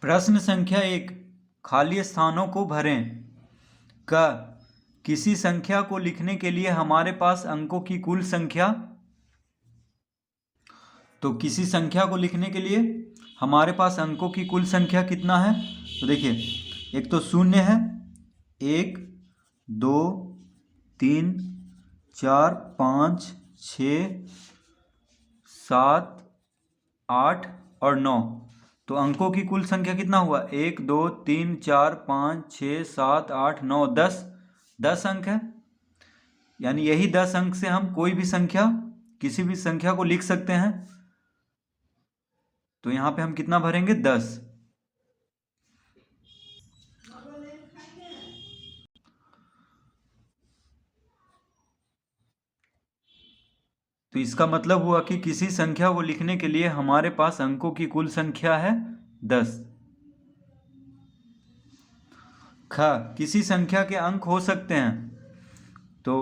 प्रश्न संख्या 1, खाली स्थानों को भरें। क, किसी संख्या को लिखने के लिए हमारे पास अंकों की कुल संख्या। तो किसी संख्या को लिखने के लिए हमारे पास अंकों की कुल संख्या कितना है? तो देखिए, एक तो शून्य है, 1 2 3 4 5 6 7 8 और 9। तो अंकों की कुल संख्या कितना हुआ? 1 2 3 4 5 6 7 8 9 10। 10 अंक है, यानी यही 10 अंक से हम कोई भी संख्या, किसी भी संख्या को लिख सकते हैं। तो यहाँ पे हम कितना भरेंगे? 10। तो इसका मतलब हुआ कि किसी संख्या को लिखने के लिए हमारे पास अंकों की कुल संख्या है 10। ख, किसी संख्या के अंक हो सकते हैं। तो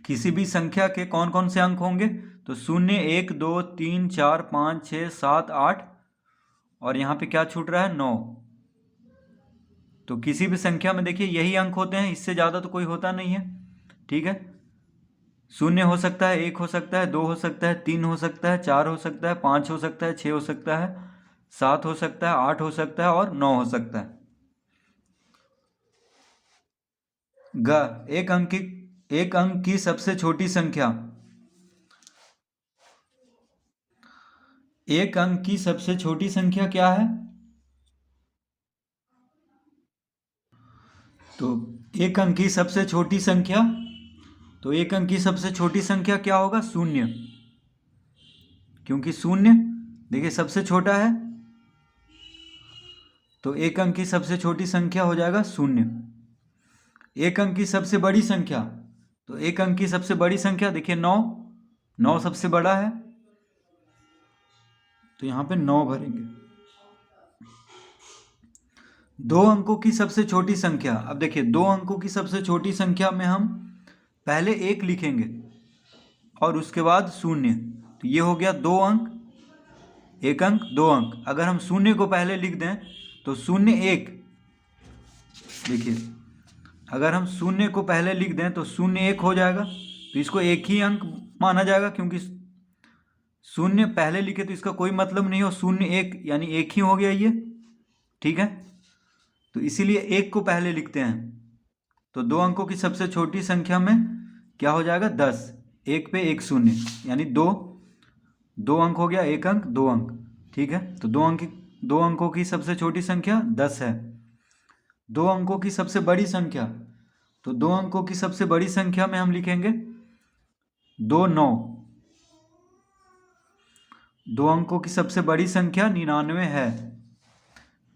किसी भी संख्या के कौन कौन से अंक होंगे? तो 0 1 2 3 4 5 6 7 8 और यहाँ पे क्या छूट रहा है? 9। तो किसी भी संख्या में देखिए यही अंक होते हैं, इससे ज़्यादा तो कोई होता नहीं है। ठीक है, 0 हो सकता है, 1 हो सकता है, 2 हो सकता है, 3 हो सकता है, 4 हो सकता है, 5 हो सकता है, 6 हो सकता है, 7 हो सकता है, 8 हो सकता है और 9 हो सकता है। ग, एक अंक की सबसे छोटी संख्या। एक अंक की सबसे छोटी संख्या क्या है? तो एक अंक की सबसे छोटी संख्या, तो एक अंक की सबसे छोटी संख्या क्या होगा? 0, क्योंकि 0 देखिए सबसे छोटा है। तो एक अंक की सबसे छोटी संख्या हो जाएगा 0। एक अंक की सबसे बड़ी संख्या, तो एक अंक की सबसे बड़ी संख्या देखिए 9। 9 सबसे बड़ा है, तो यहाँ पे 9 भरेंगे। दो अंकों की सबसे छोटी संख्या, अब देखिए 2 अंकों की सबसे छोटी संख्या में हम पहले 1 लिखेंगे और उसके बाद 0। तो ये हो गया 2 अंक, 1 अंक 2 अंक। अगर हम 0 को पहले लिख दें तो 0 1, देखिए अगर हम 0 को पहले लिख दें तो 0 1 हो जाएगा। तो इसको एक ही अंक माना जाएगा, क्योंकि 0 पहले लिखे तो इसका कोई मतलब नहीं हो। 0 1 यानी एक ही हो गया ये। ठीक है, तो इसीलिए 1 को पहले लिखते हैं। तो 2 अंकों की सबसे छोटी संख्या में क्या हो जाएगा? 10। 1 पे 1 0 यानी 2। 2 अंक हो गया, 1 अंक 2 अंक। ठीक है, तो 2 अंकों की सबसे छोटी संख्या 10 है। 2 अंकों की सबसे बड़ी संख्या, तो 2 अंकों की सबसे बड़ी संख्या में हम लिखेंगे 2 9। 2 अंकों की सबसे बड़ी संख्या 99 है।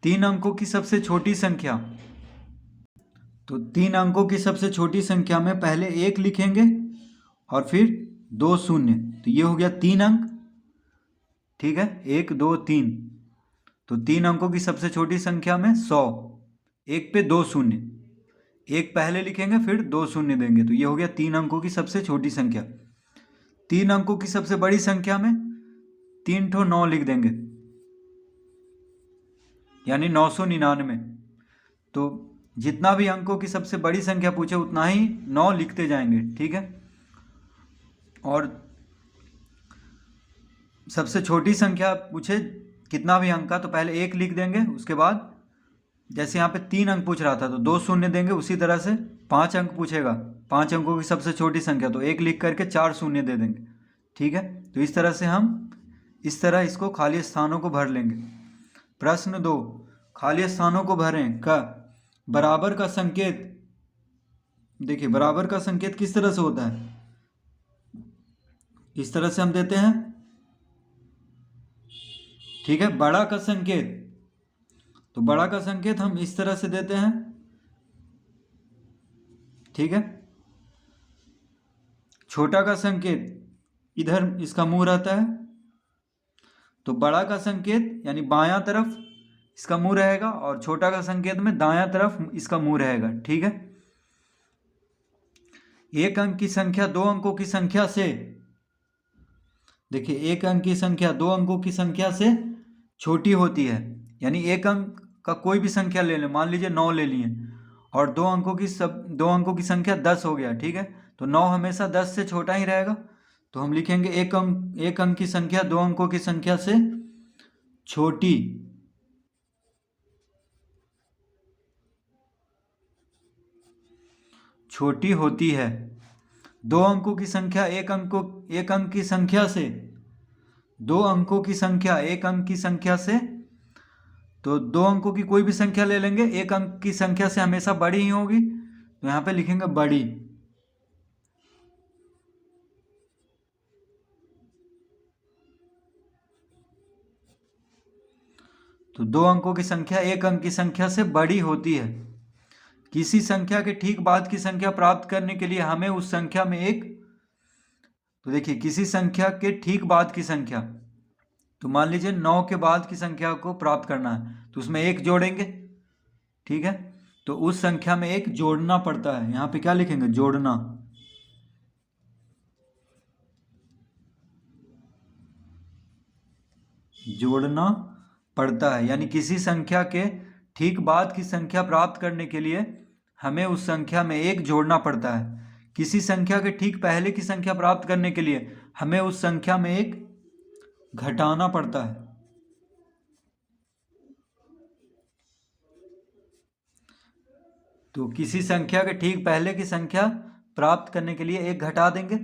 3 अंकों की सबसे छोटी संख्या, तो 3 अंकों की सबसे छोटी संख्या में पहले 1 लिखेंगे और फिर 2 0। तो ये हो गया 3 अंक। ठीक है, 1 2 3। तो 3 अंकों की सबसे छोटी संख्या में 100। 1 पे 2 0, 1 पहले लिखेंगे फिर 2 0 देंगे। तो ये हो गया 3 अंकों की सबसे छोटी संख्या। 3 अंकों की सबसे बड़ी संख्या में 3 ठो 9 लिख देंगे, यानी 999। तो जितना भी अंकों की सबसे बड़ी संख्या पूछे उतना ही 9 लिखते जाएंगे। ठीक है, और सबसे छोटी संख्या पूछे कितना भी अंक का, तो पहले 1 लिख देंगे। उसके बाद जैसे यहाँ पे 3 अंक पूछ रहा था तो 2 0 देंगे। उसी तरह से 5 अंक पूछेगा, 5 अंकों की सबसे छोटी संख्या, तो 1 लिख करके 4 0 दे देंगे। ठीक है, तो इस तरह से हम इस तरह इसको खाली स्थानों को भर लेंगे। प्रश्न 2, खाली स्थानों को भरें। क, बराबर का संकेत। देखिए बराबर का संकेत किस तरह से होता है? इस तरह से हम देते हैं। ठीक है, बड़ा का संकेत, तो बड़ा का संकेत हम इस तरह से देते हैं। ठीक है, छोटा का संकेत इधर इसका मुंह रहता है। तो बड़ा का संकेत यानी बायां तरफ इसका मुंह रहेगा और छोटा का संकेत में दायां तरफ इसका मुंह रहेगा। ठीक है, एक अंक की संख्या 2 अंकों की संख्या से, देखिए एक अंक की संख्या 2 अंकों की संख्या से छोटी होती है। यानी एक अंक का कोई भी संख्या ले लें, मान लीजिए 9 ले लिए, और दो अंकों की संख्या 10 हो गया, ठीक है। तो 9 हमेशा 10 से छोटा ही रहेगा, तो हम लिखेंगे एक अंक की संख्या दो अंकों की संख्या से छोटी छोटी होती है। दो अंकों की संख्या एक अंक की संख्या से, दो अंकों की संख्या एक अंक की संख्या से, तो दो अंकों की कोई भी संख्या ले लेंगे, एक अंक की संख्या से हमेशा बड़ी ही होगी, तो यहां पे लिखेंगे बड़ी। तो दो अंकों की संख्या एक अंक की संख्या से बड़ी होती है। किसी संख्या के ठीक बाद की संख्या प्राप्त करने के लिए हमें उस संख्या में एक, तो देखिए किसी संख्या के ठीक बाद की संख्या, तो मान लीजिए 9 के बाद की संख्या को प्राप्त करना है, तो उसमें एक जोड़ेंगे, ठीक है। तो उस संख्या में एक जोड़ना पड़ता है, यहां पे क्या लिखेंगे, जोड़ना। जोड़ना पड़ता है, यानी किसी संख्या के ठीक बाद की संख्या प्राप्त करने के लिए हमें उस संख्या में एक जोड़ना पड़ता है। किसी संख्या के ठीक पहले की संख्या प्राप्त करने के लिए हमें उस संख्या में एक घटाना पड़ता है। तो किसी संख्या के ठीक पहले की संख्या प्राप्त करने के लिए एक घटा देंगे,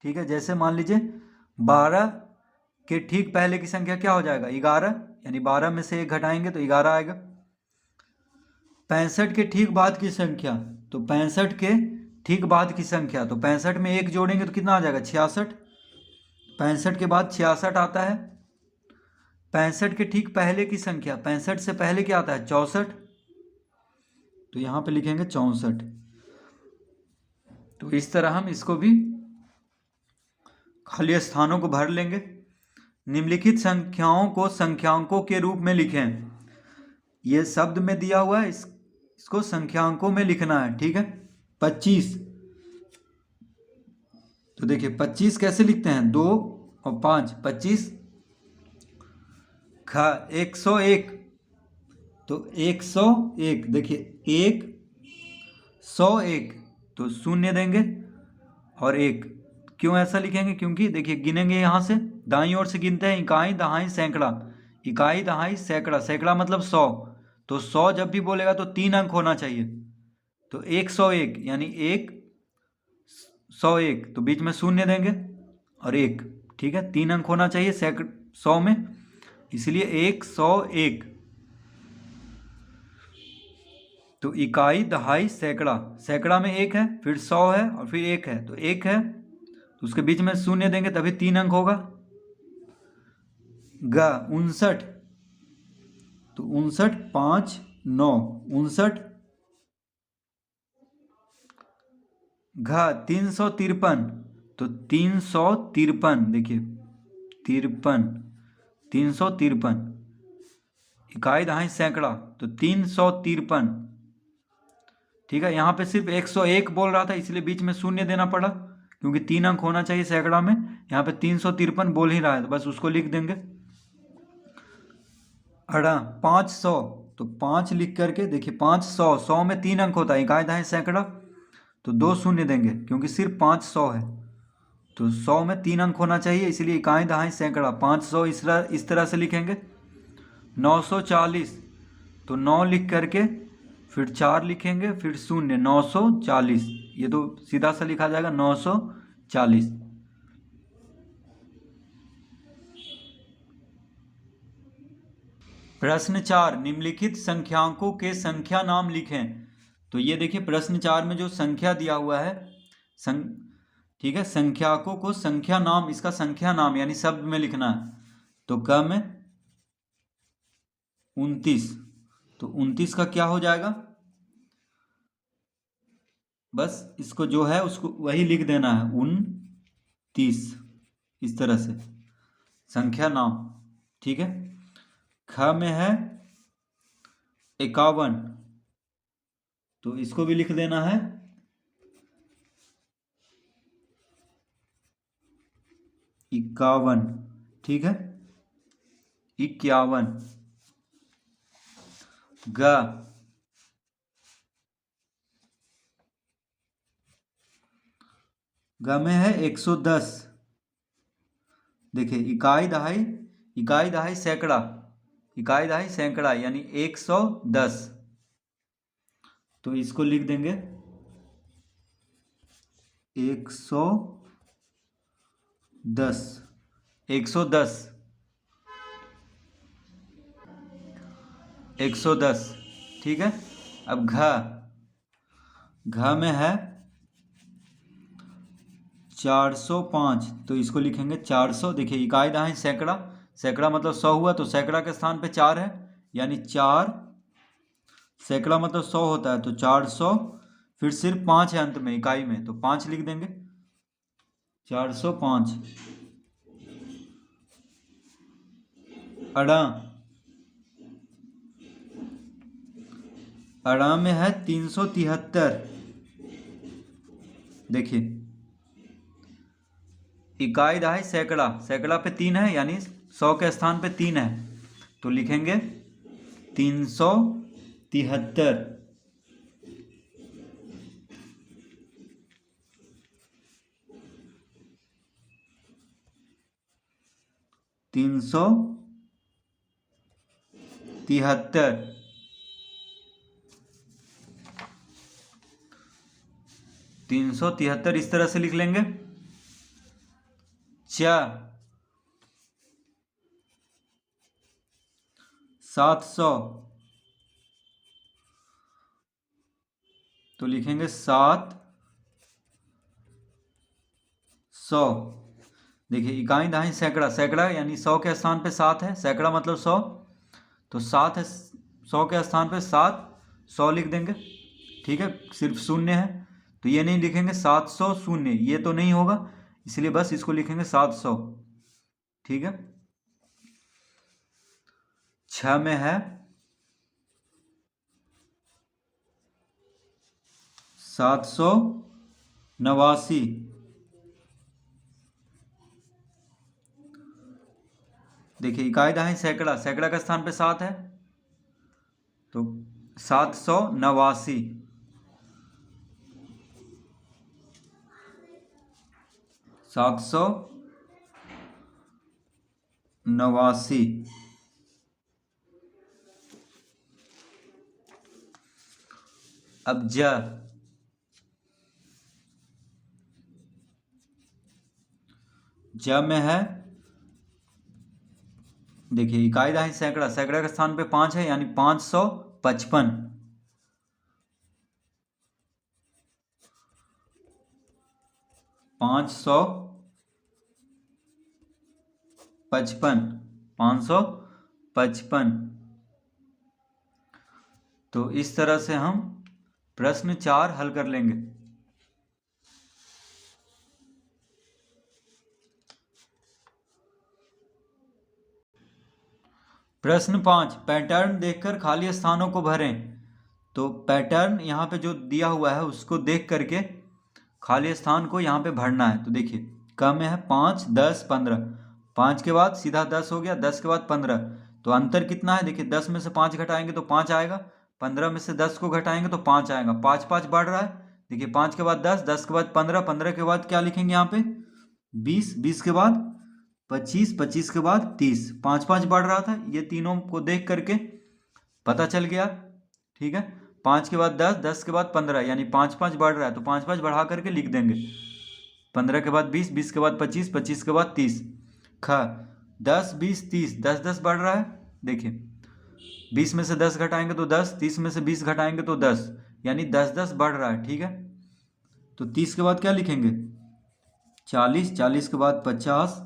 ठीक है। जैसे मान लीजिए 12 के ठीक पहले की संख्या क्या हो जाएगा, 11, यानी 12 में से एक घटाएंगे तो 11 आएगा। 65 के ठीक बाद की संख्या, तो 65 के ठीक बाद की संख्या, तो 65 में एक जोड़ेंगे तो कितना आ जाएगा, 66। 65 के बाद 66 आता है। 65 के ठीक पहले की संख्या, 65 से पहले क्या आता है, 64, तो यहां पे लिखेंगे 64। तो इस तरह हम इसको भी खाली स्थानों को भर लेंगे। निम्नलिखित संख्याओं को संख्यांकों के रूप में लिखें। ये शब्द में दिया हुआ है, इसको संख्यांकों में लिखना है, ठीक है। 25, तो देखिए 25 कैसे लिखते हैं, 2 और 5, 25। 101, तो 101, देखिए 101, तो शून्य देंगे और एक। क्यों ऐसा लिखेंगे, क्योंकि देखिए गिनेंगे यहाँ से, दाईं ओर से गिनते हैं, इकाई दहाई सैकड़ा, इकाई दहाई सैकड़ा, सैकड़ा मतलब 100, तो 100 जब भी बोलेगा तो 3 अंक होना चाहिए। तो 101 यानी 101, तो बीच में शून्य देंगे और एक, ठीक है। 3 अंक होना चाहिए 100 में, इसलिए 101। तो इकाई दहाई सैकड़ा, सैकड़ा में एक है, फिर 100 है और फिर एक है, तो एक है, तो उसके बीच में शून्य देंगे तभी 3 अंक होगा। 59, तो 59, 5, 9, 59। 353, तो 353, देखिए 53, 353, इकाई दहाई सैकड़ा, तो 353, ठीक है। यहाँ पे सिर्फ 101 बोल रहा था, इसलिए बीच में शून्य देना पड़ा, क्योंकि 3 अंक होना चाहिए सैकड़ा में। यहाँ पे 353 बोल ही रहा है, तो बस उसको लिख देंगे। 500, तो 5 लिख करके देखिए 500, 100 में 3 अंक होता है, इकाई दहाई सैकड़ा, तो 2 शून्य देंगे क्योंकि सिर्फ 500 है, तो 100 में 3 अंक होना चाहिए, इसलिए इकाई दहाई सैकड़ा 500 इस तरह से लिखेंगे। 940, तो 9 लिख करके फिर 4 लिखेंगे, फिर शून्य, 940, ये तो सीधा सा लिखा जाएगा 940। प्रश्न 4, निम्नलिखित संख्यांकों के संख्या नाम लिखें। तो ये देखिए प्रश्न 4 में जो संख्या दिया हुआ है, ठीक है, संख्याकों को संख्या नाम, इसका संख्या नाम यानी शब्द में लिखना है। तो क में 29, तो 29 का क्या हो जाएगा, बस इसको जो है उसको वही लिख देना है, 29, इस तरह से संख्या नाम, ठीक है। ख में है 51, तो इसको भी लिख देना है 51, ठीक है, 51। ग ग में है 110। देखिए इकाई दहाई सैकड़ा, इकाई दहाई सैकड़ा यानी 110। तो इसको लिख देंगे 110, 110, 110। ठीक है। अब घ में है 405, तो इसको लिखेंगे 400। देखिए इकाई दहाई सैकड़ा, सैकड़ा मतलब 100 हुआ, तो सैकड़ा के स्थान पे 4 है, यानी 4, सैकड़ा मतलब 100 होता है, तो 400, फिर सिर्फ 5 है अंत में इकाई में, तो 5 लिख देंगे, 405। अड़ा, अड़ा में है 373। देखिए इकाई दहाई सैकड़ा, सैकड़ा पे 3 है, यानी 100 के स्थान पे 3 है, तो लिखेंगे 373। 373। 373 इस तरह से लिख लेंगे। 700, तो लिखेंगे 700। देखिए इकाई दहाई सैकड़ा, सैकड़ा यानी 100 के स्थान पे 7 है, सैकड़ा मतलब 100, तो 7 है, 100 के स्थान पे 7, 100 लिख देंगे। ठीक है, सिर्फ शून्य है, तो ये नहीं लिखेंगे 700 शून्य, ये तो नहीं होगा, इसलिए बस इसको लिखेंगे 700। ठीक है। 6 में है 789। देखिए इकाई दहाई सैकड़ा, सैकड़ा का स्थान पे 7 है, तो 789। 789। अब ज में है, देखिए इकाई दहाई सैकड़ा, सैकड़ा के स्थान पे 5 है, यानी 555। 555, 555। तो इस तरह से हम प्रश्न 4 हल कर लेंगे। प्रश्न 5, पैटर्न देखकर खाली स्थानों को भरें। तो पैटर्न यहाँ पे जो दिया हुआ है उसको देख करके खाली स्थान को यहाँ पे भरना है। तो देखिए क में है 5, 10, 15, 5 के बाद सीधा 10 हो गया, 10 के बाद 15, तो अंतर कितना है, देखिए 10 में से 5 घटाएंगे तो 5 आएगा, 15 में से 10 को घटाएंगे तो 5 आएगा, 5 5 बढ़ रहा है। देखिए 5 के बाद 10, 10 के बाद 15, 15 के बाद क्या लिखेंगे यहाँ पे 20, 20 के बाद 25, 25 के बाद 30, 5 5 बढ़ रहा था, ये तीनों को देख करके पता चल गया। ठीक है, 5 के बाद 10, 10 के बाद 15, यानी 5 5 बढ़ रहा है, तो 5 5 बढ़ा करके लिख देंगे। 15 के बाद 20, 20 के बाद 25, 25 के बाद 30। 10, 20, 30, 10 10 बढ़ रहा है। देखिए 20 में से 10 घटाएंगे तो 10, 30 में से 20 घटाएंगे तो 10, यानी 10 10 बढ़ रहा है। ठीक है, तो 30 के बाद क्या लिखेंगे 40, 40 के बाद 50,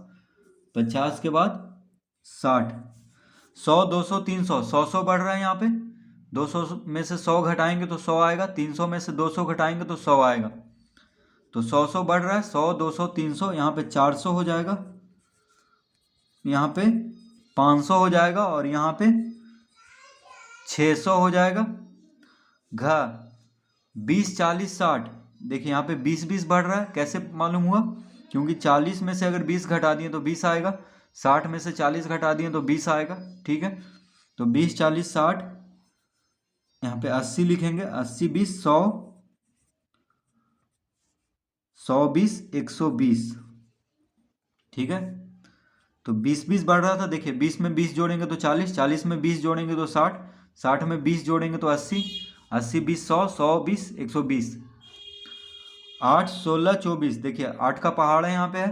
50 के बाद 60, 100, 200, 300, 100 100 बढ़ रहा है यहाँ पे, 200 में से 100 घटाएंगे तो 100 आएगा, 300 में से 200 घटाएंगे तो 100 आएगा, तो 100 100 बढ़ रहा है, 100, 200, 300, यहाँ पे 400 हो जाएगा, यहाँ पे 500 हो जाएगा, और यहाँ पे 600 हो जाएगा। 20, 40, 60, देखिए यहाँ पे 20 20 बढ़ रहा है, कैसे मालूम हुआ, क्योंकि 40 में से अगर 20 घटा दिए तो 20 आएगा, 60 में से 40 घटा दिए तो 20 आएगा। ठीक है, तो 20, 40, 60, यहाँ पे 80 लिखेंगे, 80 20 100, 100 20 120। ठीक है, तो 20 20 बढ़ रहा था, देखिए 20 में 20 जोड़ेंगे तो 40, 40 में 20 जोड़ेंगे तो 60, 60 में 20 जोड़ेंगे तो 80, 80 20 100, 100 20 120। 8 16 24, देखिए 8 का पहाड़ है यहाँ पे है,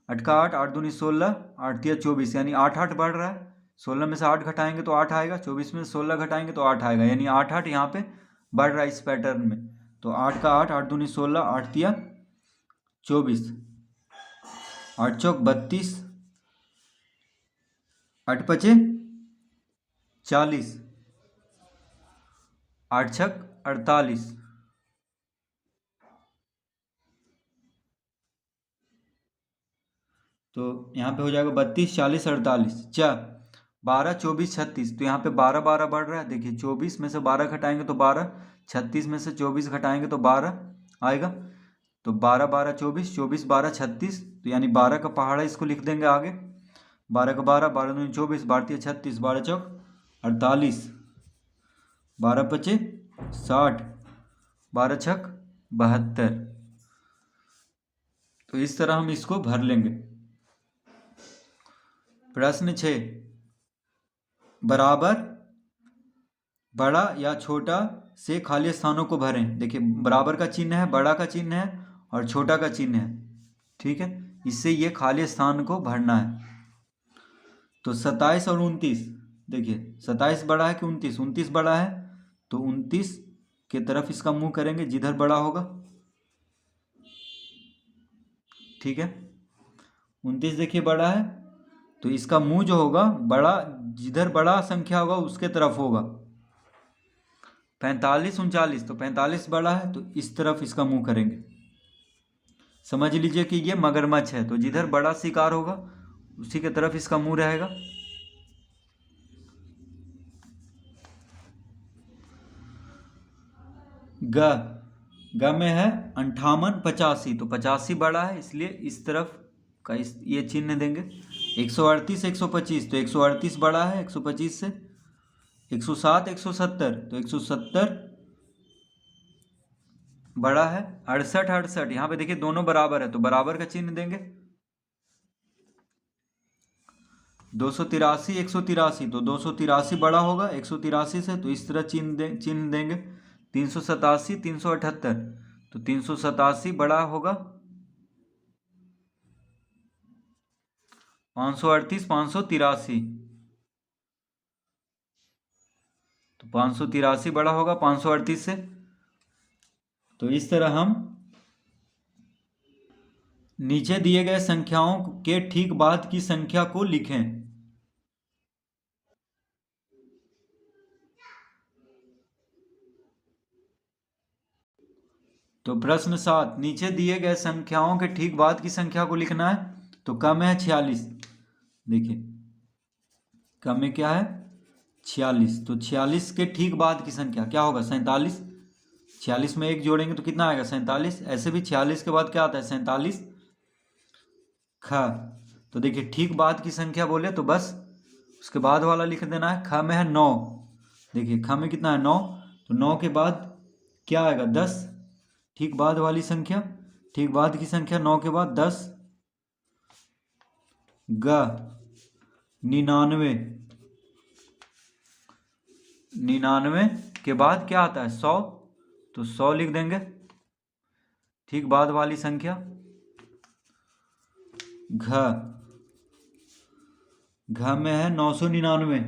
8 का 8, 8 दूनी 16, 8 तिया 24, यानी 8 8 बढ़ रहा है। 16 में से 8 घटाएंगे तो 8 आएगा, 24 में से 16 घटाएंगे तो 8 आएगा, यानी 8 8 यहाँ पे बढ़ रहा है इस पैटर्न में। तो 8 का 8, 8 दूनी 16, 8 तिया 24, 8 चौक 32, 8 पचे 40, 8 छक 48। तो यहाँ पे हो जाएगा 32 40 48, 12 24 36। तो यहाँ पे 12 12 बढ़ रहा है, देखिए 24 में से 12 घटाएंगे तो 12, 36 में से 24 घटाएंगे तो 12 आएगा। तो 12 12 24, 24 12 36, तो यानी 12 का पहाड़ा इसको लिख देंगे आगे। 12 का 12, 12 दूनी 24, 12 तिया 36, 12 चौक 48, 12 पचे 60, 12 छक 72। तो इस तरह हम इसको भर लेंगे। प्रश्न 6, बराबर बड़ा या छोटा से खाली स्थानों को भरें। देखिए बराबर का चिन्ह है, बड़ा का चिन्ह है और छोटा का चिन्ह है। ठीक है, इससे ये खाली स्थान को भरना है। तो 27 और 29, देखिए 27 बड़ा है कि 29, 29 बड़ा है, तो 29 के तरफ इसका मुंह करेंगे जिधर बड़ा होगा। ठीक है, 29 देखिए बड़ा है, तो इसका मुंह जो होगा बड़ा, जिधर बड़ा संख्या होगा उसके तरफ होगा। 45 39, तो 45 बड़ा है, तो इस तरफ इसका मुंह करेंगे। समझ लीजिए कि ये मगरमच्छ है, तो जिधर बड़ा शिकार होगा उसी के तरफ इसका मुंह रहेगा। ग में है 58 85, तो 85 बड़ा है, इसलिए इस तरफ का ये चिन्ह देंगे। 138 125, तो 138 बड़ा है 125 से। 107 170, तो 170 बड़ा है। 68 68, यहाँ पे देखिए दोनों बराबर है, तो बराबर का चिन्ह देंगे। 283 183, तो 283 बड़ा होगा 183 से, तो इस तरह चिन्ह देंगे। 387 378, तो 387 बड़ा होगा। 538 583, तो 583 बड़ा होगा 538 से। तो इस तरह हम नीचे दिए गए संख्याओं के ठीक बाद की संख्या को लिखें। तो प्रश्न 7, नीचे दिए गए संख्याओं के ठीक बाद की संख्या को लिखना है। तो कम है 46, देखिए कम में क्या है 46, तो 46 के ठीक बाद की संख्या क्या होगा 47। 46 में एक जोड़ेंगे तो कितना आएगा 47। ऐसे भी 46 के बाद क्या आता है 47 ख। तो देखिए ठीक बाद की संख्या बोले तो बस उसके बाद वाला लिख देना है। ख में है 9, देखिए ख में कितना है 9, तो 9 के बाद क्या आएगा 10, ठीक बाद वाली संख्या, ठीक बाद की संख्या 9 के बाद 10। ग 99, 99 के बाद क्या आता है 100, तो 100 लिख देंगे ठीक बाद वाली संख्या। घ में है 999,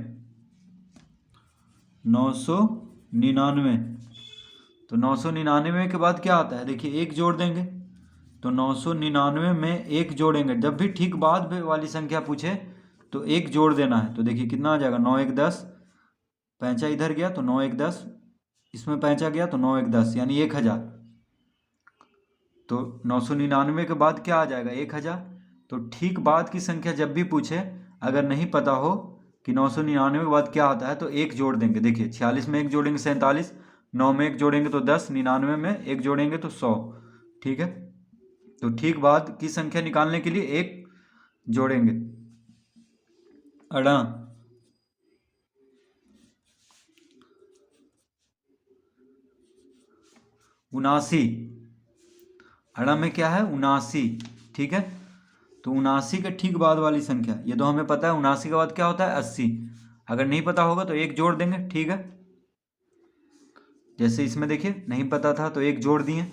999, तो 999 के बाद क्या आता है देखिए एक जोड़ देंगे। तो 999 में एक जोड़ेंगे, जब भी ठीक बाद वाली संख्या पूछे तो एक जोड़ देना है। तो देखिए कितना आ जाएगा 9 1 10, पैंचा इधर गया तो 9 1 10, इसमें पैंचा गया तो 9 1 10, यानी 1000। तो 999 के बाद क्या आ जाएगा 1000। तो ठीक बाद की संख्या जब भी पूछे, अगर नहीं पता हो कि 999 के बाद क्या आता है, तो एक जोड़ देंगे। देखिए 46 में एक जोड़ेंगे 47, 9 में एक जोड़ेंगे तो 10, 99 में एक जोड़ेंगे तो 100। ठीक है, तो ठीक बाद की संख्या निकालने के लिए एक जोड़ेंगे। अड़ा 79। अड़ा में क्या है? 79। ठीक है, तो 79 के ठीक बाद वाली संख्या, ये तो हमें पता है। 79 के बाद क्या होता है? 80। अगर नहीं पता होगा तो एक जोड़ देंगे। ठीक है, जैसे इसमें देखिए नहीं पता था तो एक जोड़ दिए,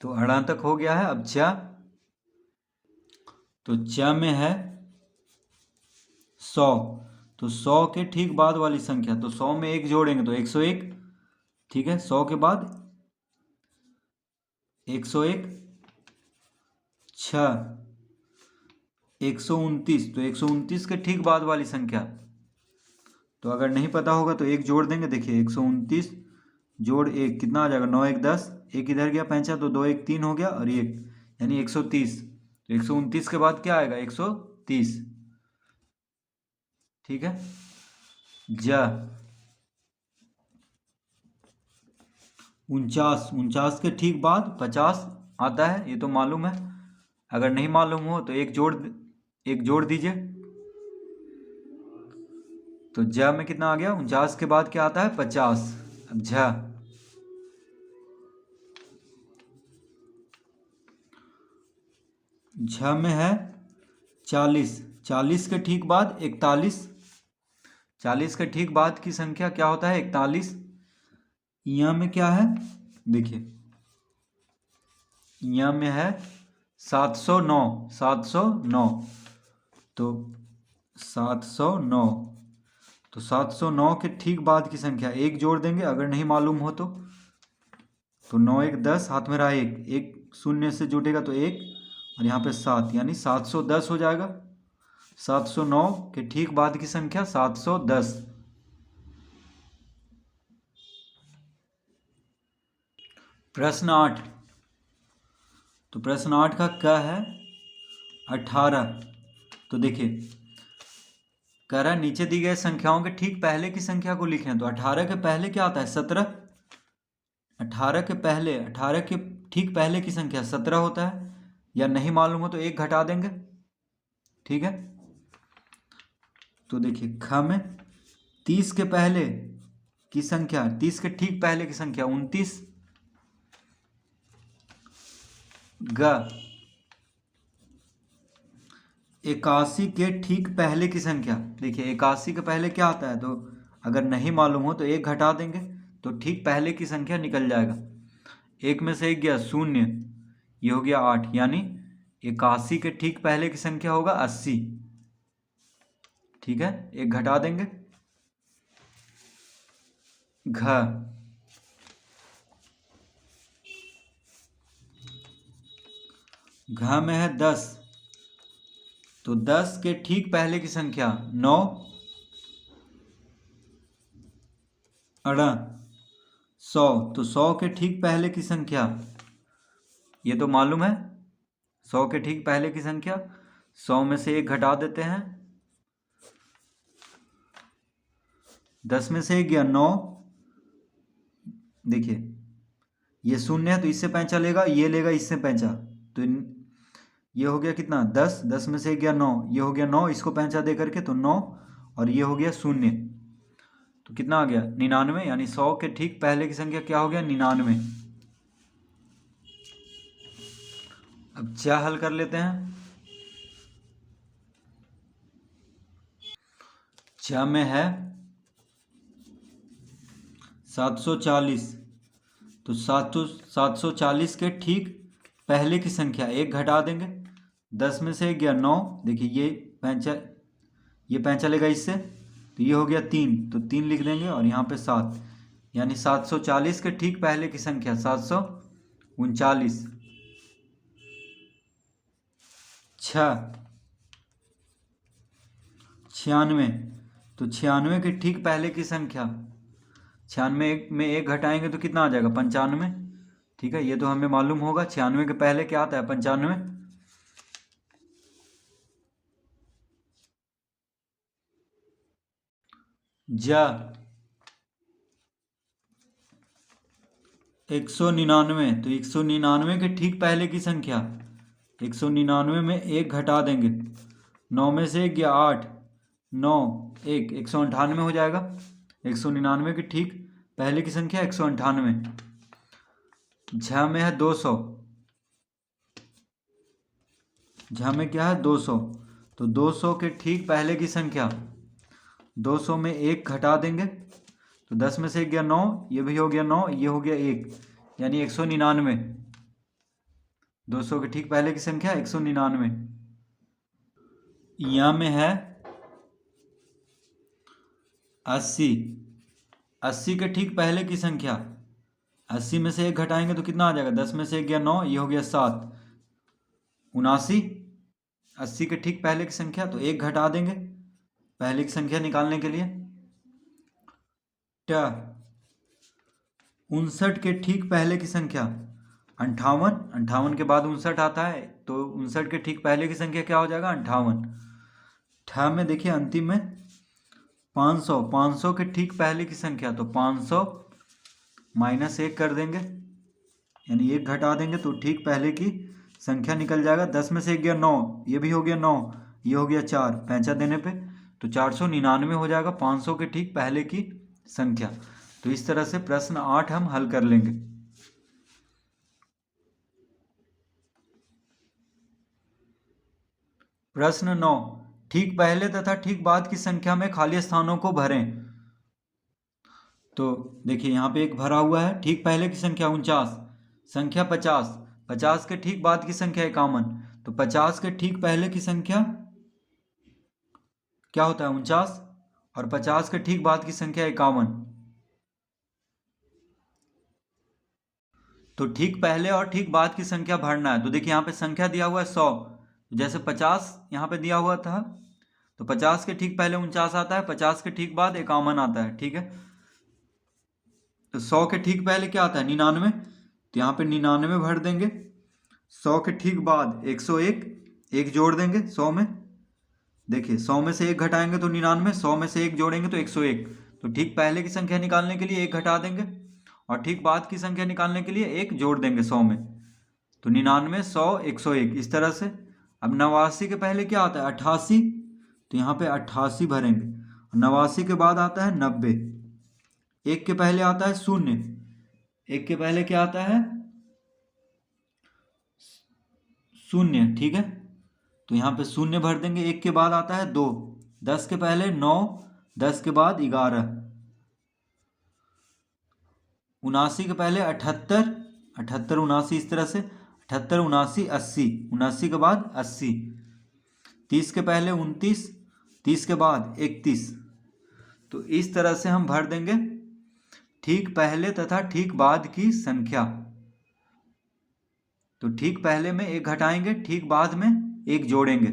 तो अड़ा तक हो गया है। अब चा, तो चा में है 100, तो 100 के ठीक बाद वाली संख्या, तो 100 में एक जोड़ेंगे तो 101। ठीक है, 100 के बाद 101, 6, 129, तो 129 के ठीक बाद वाली संख्या, तो अगर नहीं पता होगा तो एक जोड़ देंगे। देखिए 129 जोड़ एक कितना आ जाएगा? 9 1 10, एक इधर गया पैंचा तो 2 1 3 हो गया, और एक यानी 130। तो 129 के बाद क्या आएगा? 130। ठीक है, जा 49, 49 के ठीक बाद 50 आता है, ये तो मालूम है। अगर नहीं मालूम हो तो एक जोड़ दीजिए, तो ज में कितना आ गया? 49 के बाद क्या आता है? 50। अब झ, झ में है 40, 40 के ठीक बाद 41, 40 के ठीक बाद की संख्या क्या होता है? 41। यहाँ में क्या है? देखिए यहाँ में है 709, 709, तो 709, तो 709 के ठीक बाद की संख्या एक जोड़ देंगे, अगर नहीं मालूम हो तो 9 1 10, हाथ में रहा एक, एक शून्य से जुटेगा तो एक, और यहाँ पे 7, यानी 710 हो जाएगा। 709 के ठीक बाद की संख्या 710। प्रश्न 8, तो प्रश्न 8 का क्या है? 18। तो देखिए कह रहा है नीचे दी गई संख्याओं के ठीक पहले की संख्या को लिखें, तो 18 के पहले क्या आता है? 17। 18 के पहले, 18 के ठीक पहले की संख्या 17 होता है, या नहीं मालूम हो तो एक घटा देंगे। ठीक है, तो देखिए ख में 30 के पहले की संख्या, 30 के ठीक पहले की संख्या 29। ग 81 के ठीक पहले की संख्या, देखिए 81 के पहले क्या आता है? तो अगर नहीं मालूम हो तो एक घटा देंगे, तो ठीक पहले की संख्या निकल जाएगा। एक में से एक गया शून्य, ये हो गया 8, यानी 81 के ठीक पहले की संख्या होगा 80। ठीक है, एक घटा देंगे। घ घ में है 10, तो 10 के ठीक पहले की संख्या 9, अड़ा 100, तो 100 के ठीक पहले की संख्या, ये तो मालूम है। 100 के ठीक पहले की संख्या, 100 में से एक घटा देते हैं, 10 में से एक गया 9। देखिए ये शून्य है तो इससे पैंचा लेगा, ये लेगा इससे पैंचा, तो ये हो गया कितना? 10, 10 में से एक गया 9, ये हो गया 9, इसको पैंचा दे करके तो 9, और ये हो गया शून्य, तो कितना आ गया? 99, यानी 100 के ठीक पहले की संख्या क्या हो गया? 99। अब क्या हल कर लेते हैं। च में है 740, तो 740 के ठीक पहले की संख्या एक घटा देंगे, 10 में से एक गया 9, देखिए ये पैंचा लेगा इससे, तो ये हो गया 3, तो 3 लिख देंगे, और यहाँ पे 7, यानी 740 के ठीक पहले की संख्या 739। 96, तो 96 के ठीक पहले की संख्या, 96 में एक घटाएंगे तो कितना आ जाएगा? 95। ठीक है, ये तो हमें मालूम होगा। 96 के पहले क्या आता है? 95। जा 199, तो 199 के ठीक पहले की संख्या, 199 में एक घटा देंगे, 9 में से एक गया 8, 9 1, 198 हो जाएगा। 199 के ठीक पहले की संख्या 198। झ में है 200, झ में क्या है 200, तो 200 के ठीक पहले की संख्या 200 में 1 घटा देंगे, तो 10 में से 1 गया 9, ये भी हो गया 9, ये हो गया 1, यानी 199। 200 के ठीक पहले की संख्या 199। यहाँ में है 80, 80 के ठीक पहले की संख्या, 80 में से 1 घटाएंगे तो कितना आ जाएगा, 10 में से 1 गया 9, ये हो गया 7, 79। 80 के ठीक पहले की संख्या, तो 1 घटा देंगे पहले की संख्या निकालने के लिए। 59 के ठीक पहले की संख्या 58, 58 के बाद 59 आता है, तो 59 के ठीक पहले की संख्या क्या हो जाएगा 58। ठ में देखिए अंतिम में 500, 500 के ठीक पहले की संख्या, तो 500 माइनस 1 कर देंगे, यानी 1 घटा देंगे तो ठीक पहले की संख्या निकल जाएगा। 10 में से 1 गया 9, ये भी हो गया 9, ये हो गया 4, 5 देने पे तो 499 हो जाएगा 500 के ठीक पहले की संख्या। तो इस तरह से प्रश्न 8 हम हल कर लेंगे। प्रश्न 9, ठीक पहले तथा ठीक बाद की संख्या में खाली स्थानों को भरें। तो देखिए यहाँ पे एक भरा हुआ है, ठीक पहले की संख्या 49, संख्या 50, 50 के ठीक बाद की संख्या 51, तो 50 के ठीक पहले की संख्या क्या होता है 49, और 50 के ठीक बाद की संख्या 51। तो ठीक पहले और ठीक बाद की संख्या भरना है। तो देखिए यहाँ पे संख्या दिया हुआ है 100, जैसे 50 यहाँ पे दिया हुआ था, तो 50 के ठीक पहले 49 आता है, 50 के ठीक बाद 51 आता है, ठीक है। तो 100 के ठीक पहले क्या आता है 99, तो यहाँ पे 99 भर देंगे। 100 के ठीक बाद 101, 1 जोड़ देंगे 100 में, देखिए 100 में से 1 घटाएंगे तो 99, 100 में से 1 जोड़ेंगे तो 101। तो ठीक पहले की संख्या निकालने के लिए 1 घटा देंगे, और ठीक बाद की संख्या निकालने के लिए 1 जोड़ देंगे 100 में, तो 99, 100, 101 इस तरह से। अब 89 के पहले क्या आता है 88, तो यहाँ पे 88 भरेंगे। 89 के बाद आता है 90, 1 के पहले आता है 0, 1 के पहले क्या आता है 0, ठीक है। तो यहाँ पे 0 भर देंगे। 1 के बाद आता है 2, 10 के पहले 9, 10 के बाद 11, 79 के पहले 78, 78, 79 इस तरह से, 78, 79, 80, 79 के बाद 80, 30 के पहले 29, 30 के बाद 31। तो इस तरह से हम भर देंगे ठीक पहले तथा ठीक बाद की संख्या। तो ठीक पहले में 1 घटाएंगे, ठीक बाद में 1 जोड़ेंगे।